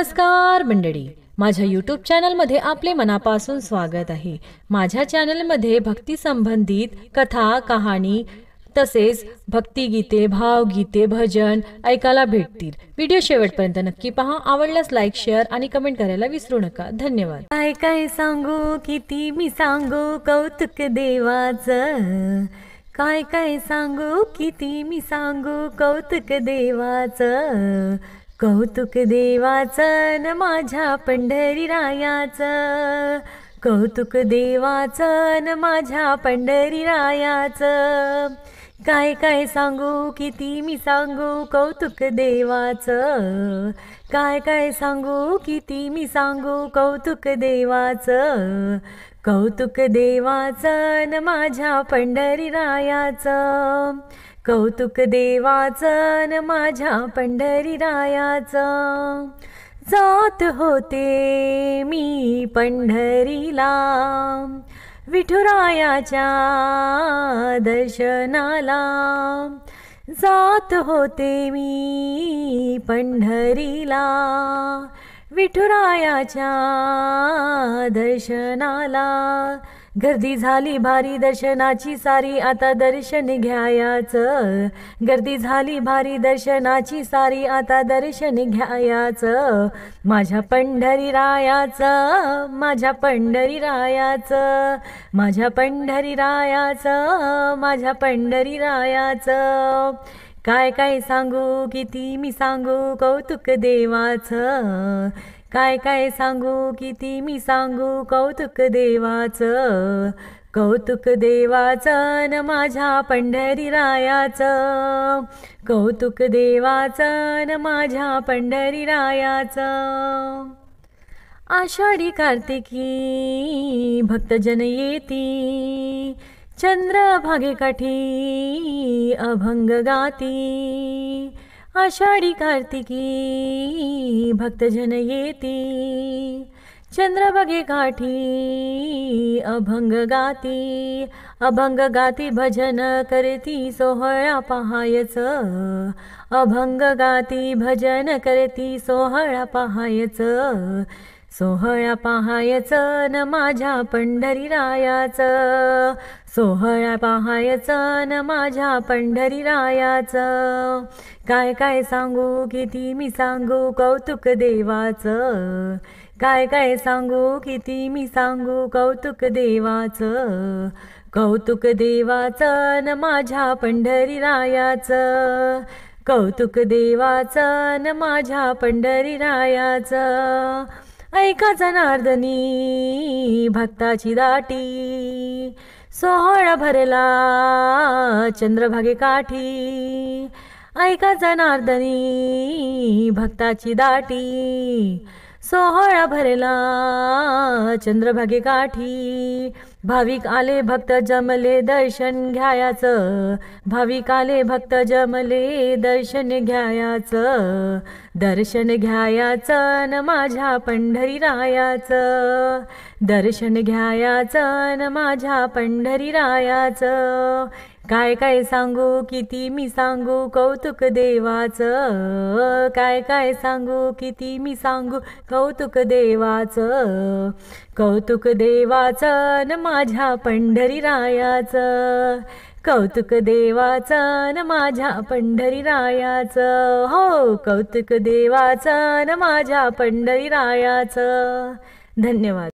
नमस्कार मंडळी, माझ्या यूट्यूब चॅनलमध्ये आपले मनापासून स्वागत आहे। माझ्या चॅनलमध्ये भक्ती संबंधित कथा, कहाणी तसेच भक्तिगीते, भावगीते, भजन ऐकायला भेटतील। व्हिडिओ शेवटपर्यंत नक्की पहा। आवडल्यास लाईक, शेअर आणि कमेंट करायला विसरू नका। धन्यवाद। काय काय सांगू, किती मी सांगू कौतुक देवाचं। काय काय सांगू, किती मी सांगू कौतुक देवाचं। कौतुक देवाचं न माझ्या पंढरीरायाचं। कौतुक देवाचं न माझ्या पंढरीरायाचं। काय काय सांगू, किती मी सांगू कौतुक देवाचं। काय काय सांगू, किती मी सांगू कौतुक देवाचं। कौतुक देवाचं न माझ्या पंढरीरायाचं। कौतुक देवाचं न माझ्या पंढरीरायाचं। जात होते मी पंढरीला विठुरायाच्या दर्शनाला। जात होते मी पंढरीला विठुरायाच्या दर्शनाला। गर्दी झाली भारी दर्शनाची सारी, आता दर्शन घ्यायाचं। गर्दी झाली भारी दर्शनाची सारी, आता दर्शन घ्यायाचं। माझ्या पंढरीरायाचं, माझ्या पंढरीरायाचं, माझ्या पंढरीरायाचं, माझ्या पंढरीरायाचं। काय काय सांगू, किती मी सांगू कौतुक देवाचं। काय काय सांगू, किती मी सांगू कौतुक देवाचं। कौतुक देवाचं न माझ्या पंढरीरायाचं। कौतुक देवाचं न माझ्या पंढरीरायाचं। आषाढी कार्तिकी भक्तजन येती, चंद्रभागेकाठी अभंग गाती। आषाढी कार्तिकी भक्तजन येती, चंद्रभागेकाठी अभंग गाती। अभंग गाती भजन करती सोहळा पहायचं। अभंग गाती भजन करती सोहळा पहायचं। सोहळा पहायचं न माझ्या पंढरीरायाचं। सोहळा पहायचं न माझ्या पंढरीरायाचं। काय काय सांगू, किती मी सांगू कौतुक देवाचं। काय काय सांगू, किती मी सांगू कौतुक देवाचं। कौतुक देवाचं न माझ्या पंढरीरायाचं। कौतुक देवाचं न माझ्या पंढरीरायाचं। ऐका जनार्दनी भक्ताची दाटी, सोहळा भरला चंद्रभागेकाठी। ऐका जनार्दनी भक्ताची दाटी, सोहळा भरला चंद्रभागेकाठी। भाविक आले भक्त जमले दर्शन घ्यायाचं। भाविक आले भक्त जमले दर्शन घ्यायाचं। दर्शन घ्यायाचं न माझ्या पंढरीरायाचं। दर्शन घ्यायाचं न माझ्या पंढरीरायाचं। काय काय सांगू, किती मी सांगू कौतुक देवाचं। काय काय सांगू, किती मी सांगू कौतुक देवाचं। कौतुक देवाचं न माझ्या पंढरीरायाचं। कौतुक देवाचं न माझ्या पंढरीरायाचं। हो, कौतुक देवाचं न माझ्या पंढरीरायाचं। धन्यवाद।